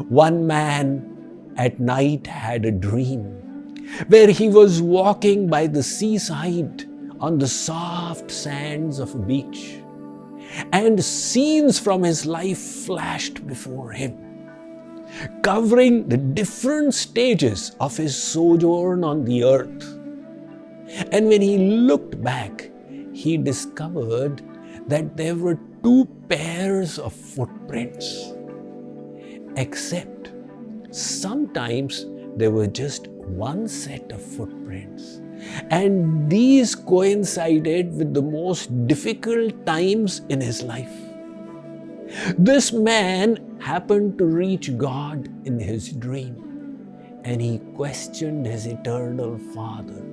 One man at night had a dream where he was walking by the seaside on the soft sands of a beach, and scenes from his life flashed before him, covering the different stages of his sojourn on the earth. And when he looked back, he discovered that there were two pairs of footprints, except sometimes there were just one set of footprints, and these coincided with the most difficult times in his life. This man happened to reach God in his dream, and he questioned his eternal Father.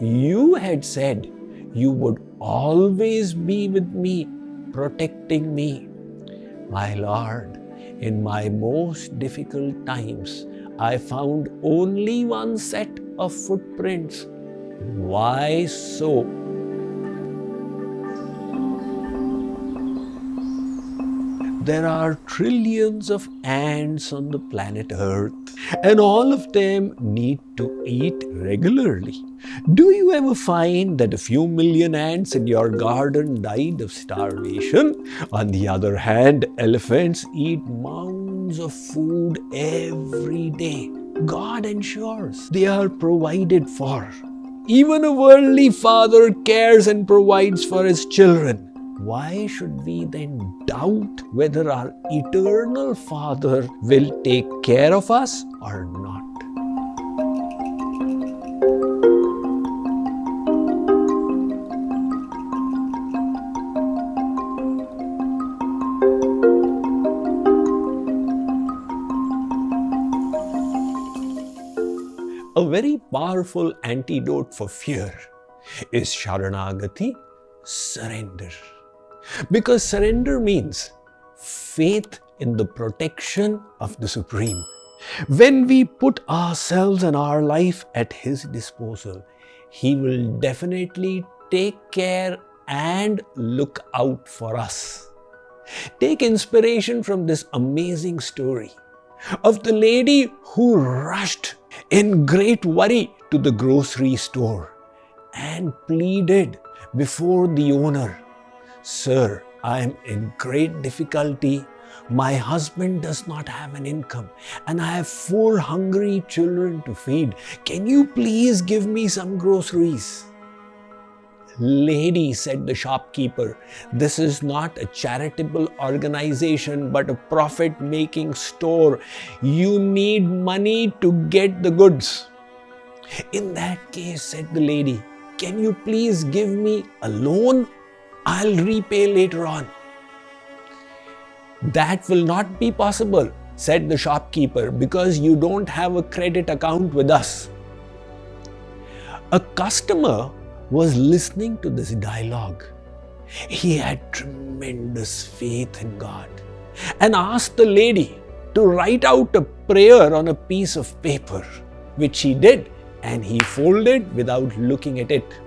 You had said you would always be with me, protecting me. My Lord, in my most difficult times, I found only one set of footprints. Why so? There are trillions of ants on the planet Earth, and all of them need to eat regularly. Do you ever find that a few million ants in your garden died of starvation? On the other hand, elephants eat mounds of food every day. God ensures they are provided for. Even a worldly father cares and provides for his children. Why should we then doubt whether our eternal Father will take care of us or not? A very powerful antidote for fear is Sharanagati, surrender. Because surrender means faith in the protection of the Supreme. When we put ourselves and our life at His disposal, He will definitely take care and look out for us. Take inspiration from this amazing story of the lady who rushed in great worry to the grocery store and pleaded before the owner, "Sir, I am in great difficulty. My husband does not have an income and I have 4 hungry children to feed. Can you please give me some groceries?" "Lady," said the shopkeeper, "this is not a charitable organization but a profit-making store. You need money to get the goods." "In that case," said the lady, "can you please give me a loan? I'll repay later on." "That will not be possible," said the shopkeeper, "because you don't have a credit account with us." A customer was listening to this dialogue. He had tremendous faith in God and asked the lady to write out a prayer on a piece of paper, which she did, and he folded without looking at it.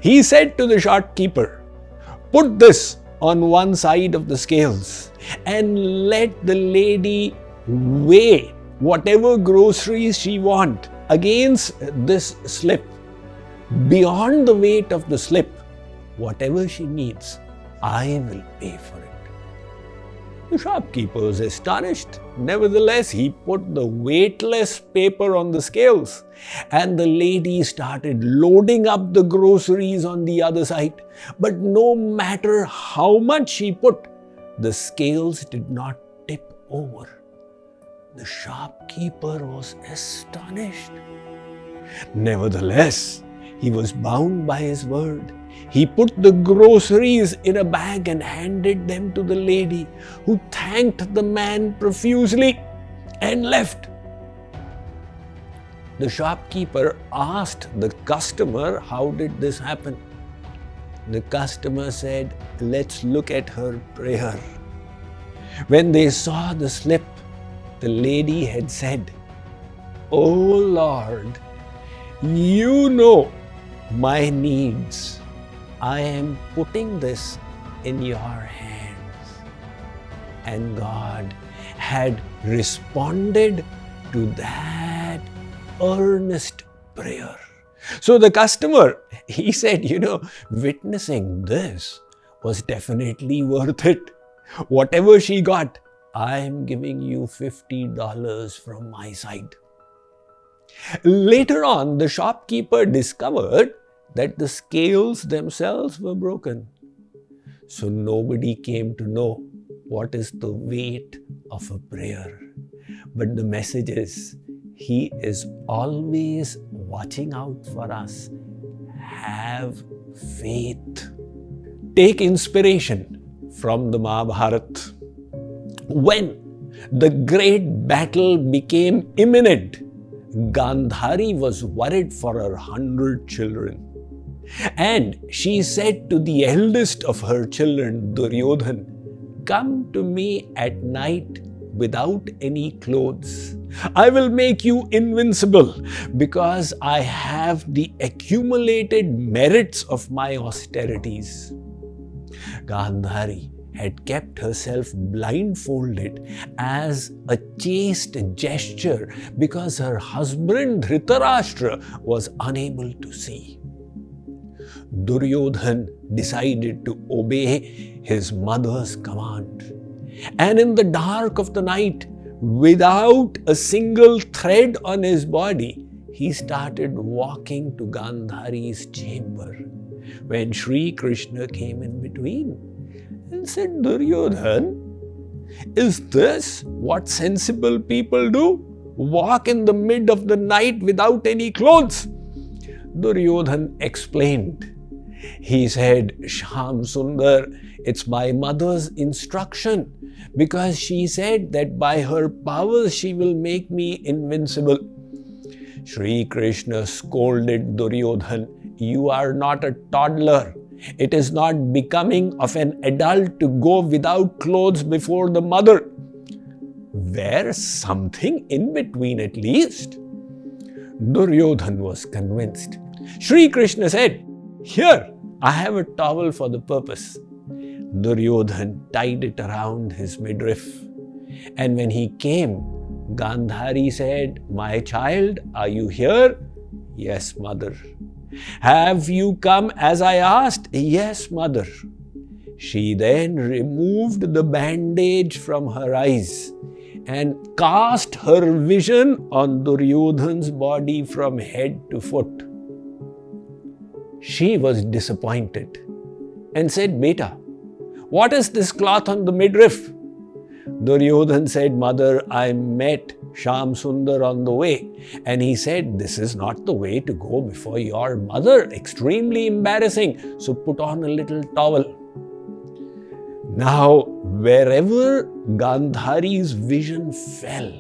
He said to the shopkeeper, "Put this on one side of the scales and let the lady weigh whatever groceries she wants against this slip. Beyond the weight of the slip, whatever she needs, I will pay for it." The shopkeeper was astonished. Nevertheless, he put the weightless paper on the scales, and the lady started loading up the groceries on the other side. But no matter how much she put, the scales did not tip over. The shopkeeper was astonished. Nevertheless, he was bound by his word. He put the groceries in a bag and handed them to the lady, who thanked the man profusely and left. The shopkeeper asked the customer, "How did this happen?" The customer said, "Let's look at her prayer." When they saw the slip, the lady had said, "Oh Lord, you know my needs. I am putting this in your hands." And God had responded to that earnest prayer. So the customer, he said, witnessing this was definitely worth it. Whatever she got, I'm giving you $50 from my side. Later on, the shopkeeper discovered that the scales themselves were broken. So nobody came to know what is the weight of a prayer. But the message is, He is always watching out for us. Have faith. Take inspiration from the Mahabharat. When the great battle became imminent, Gandhari was worried for her 100 children. And she said to the eldest of her children, Duryodhan, "Come to me at night without any clothes. I will make you invincible because I have the accumulated merits of my austerities." Gandhari had kept herself blindfolded as a chaste gesture because her husband Dhritarashtra was unable to see. Duryodhan decided to obey his mother's command. And in the dark of the night, without a single thread on his body, he started walking to Gandhari's chamber. When Shree Krishna came in between and said, "Duryodhan, is this what sensible people do? Walk in the mid of the night without any clothes?" Duryodhan explained. He said, "Sham Sundar, it's my mother's instruction because she said that by her powers she will make me invincible." Shree Krishna scolded Duryodhan, "You are not a toddler. It is not becoming of an adult to go without clothes before the mother. Wear something in between at least." Duryodhan was convinced. Shree Krishna said, "Here, I have a towel for the purpose." Duryodhan tied it around his midriff. And when he came, Gandhari said, "My child, are you here?" "Yes, mother." "Have you come as I asked?" "Yes, mother." She then removed the bandage from her eyes and cast her vision on Duryodhan's body from head to foot. She was disappointed and said, "Beta, what is this cloth on the midriff?" Duryodhan said, "Mother, I met Sham Sundar on the way, and he said, 'This is not the way to go before your mother. Extremely embarrassing. So put on a little towel.'" Now, wherever Gandhari's vision fell,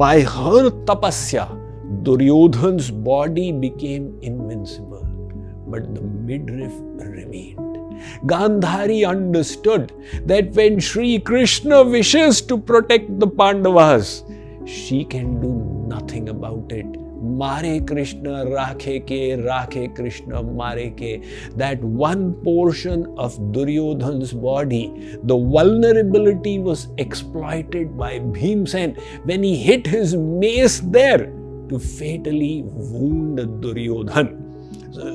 by her tapasya, Duryodhan's body became invincible, but the midriff remained. Gandhari understood that when Shree Krishna wishes to protect the Pandavas, she can do nothing about it. Mare Krishna rakhe Krishna mare ke. That one portion of Duryodhan's body, the vulnerability was exploited by Bhimsen when he hit his mace there to fatally wound Duryodhan. So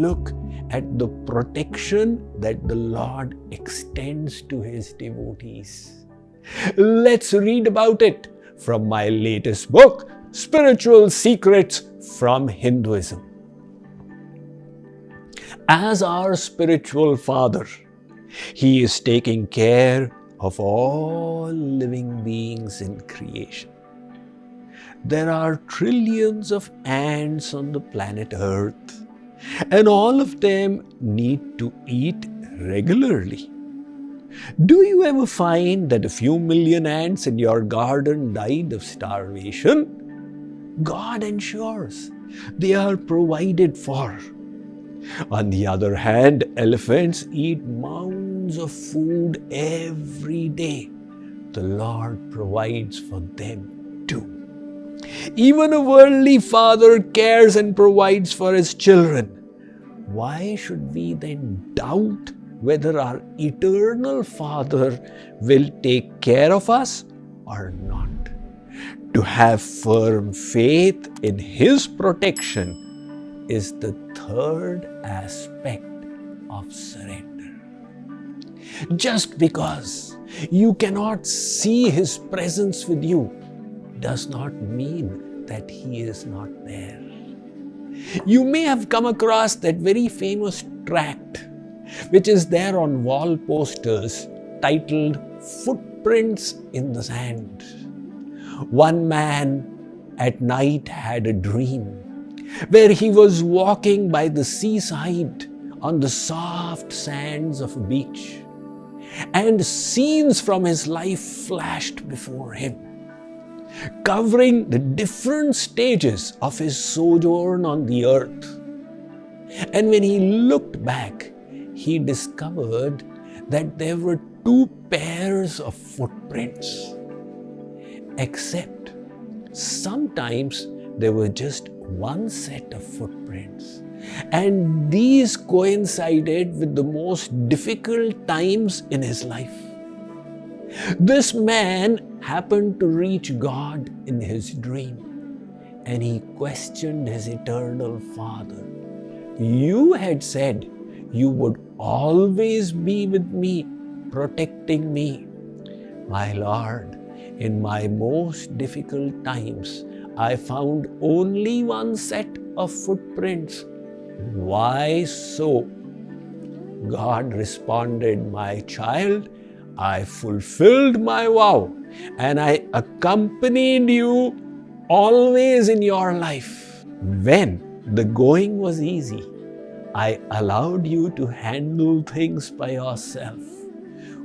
look at the protection that the Lord extends to His devotees. Let's read about it from my latest book, Spiritual Secrets from Hinduism. As our spiritual father, He is taking care of all living beings in creation. There are trillions of ants on the planet Earth, and all of them need to eat regularly. Do you ever find that a few million ants in your garden died of starvation? God ensures they are provided for. On the other hand, elephants eat mounds of food every day. The Lord provides for them too. Even a worldly father cares and provides for his children. Why should we then doubt whether our eternal Father will take care of us or not. To have firm faith in His protection is the third aspect of surrender. Just because you cannot see His presence with you does not mean that He is not there. You may have come across that very famous tract which is there on wall posters titled Footprints in the Sand. One man at night had a dream where he was walking by the seaside on the soft sands of a beach, and scenes from his life flashed before him, covering the different stages of his sojourn on the earth. And when he looked back, he discovered that there were two pairs of footprints. Except sometimes there were just one set of footprints, and these coincided with the most difficult times in his life. This man happened to reach God in his dream, and he questioned his eternal Father. You had said you would always be with me, protecting me. My Lord, in my most difficult times, I found only one set of footprints. Why so? God responded, my child, I fulfilled my vow and I accompanied you always in your life. When the going was easy, I allowed you to handle things by yourself.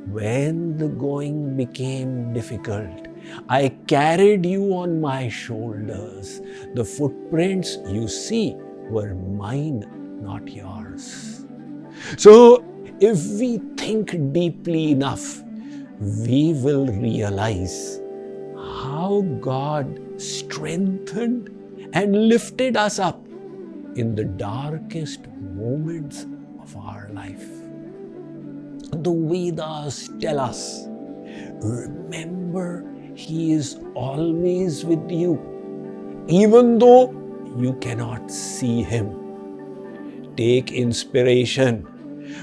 When the going became difficult, I carried you on my shoulders. The footprints you see were mine, not yours. So, if we think deeply enough, we will realize how God strengthened and lifted us up in the darkest moments of our life. The Vedas tell us, remember, He is always with you, even though you cannot see Him. Take inspiration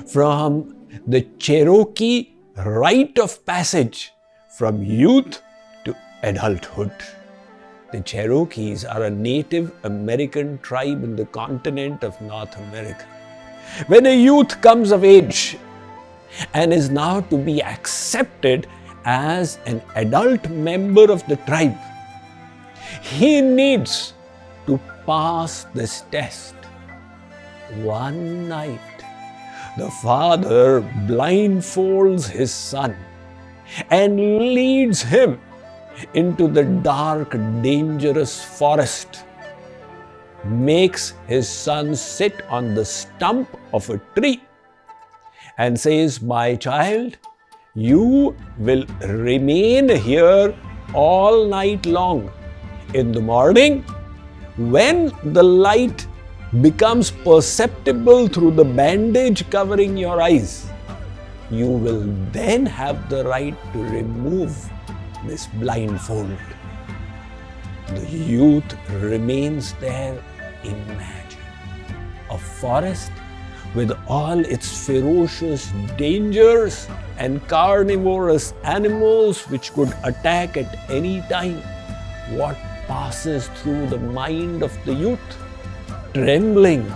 from the Cherokee rite of passage from youth to adulthood. The Cherokees are a Native American tribe in the continent of North America. When a youth comes of age and is now to be accepted as an adult member of the tribe, he needs to pass this test. One night, the father blindfolds his son and leads him into the dark, dangerous forest, makes his son sit on the stump of a tree and says, my child, you will remain here all night long. In the morning, when the light becomes perceptible through the bandage covering your eyes, you will then have the right to remove this blindfold. The youth remains there. Imagine a forest with all its ferocious dangers and carnivorous animals which could attack at any time. What passes through the mind of the youth? Trembling,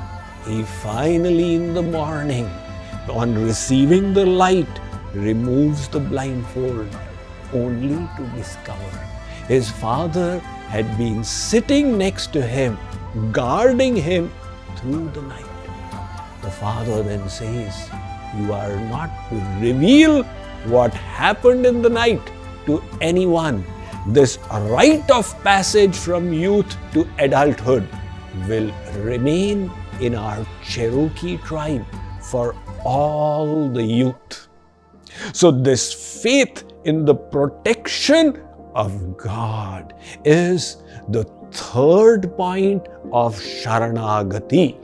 he finally in the morning, on receiving the light, removes the blindfold, only to discover his father had been sitting next to him, guarding him through the night. The father then says, you are not to reveal what happened in the night to anyone. This rite of passage from youth to adulthood will remain in our Cherokee tribe for all the youth. So this faith in the protection of God is the third point of Sharanagati.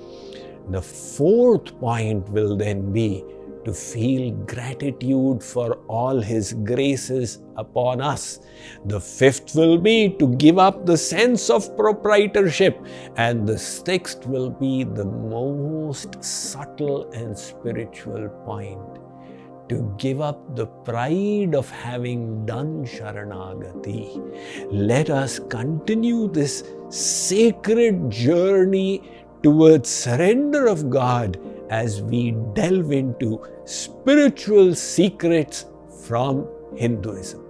The fourth point will then be to feel gratitude for all His graces upon us. The fifth will be to give up the sense of proprietorship. And the sixth will be the most subtle and spiritual point, to give up the pride of having done Sharanagati. Let us continue this sacred journey towards surrender of God as we delve into spiritual secrets from Hinduism.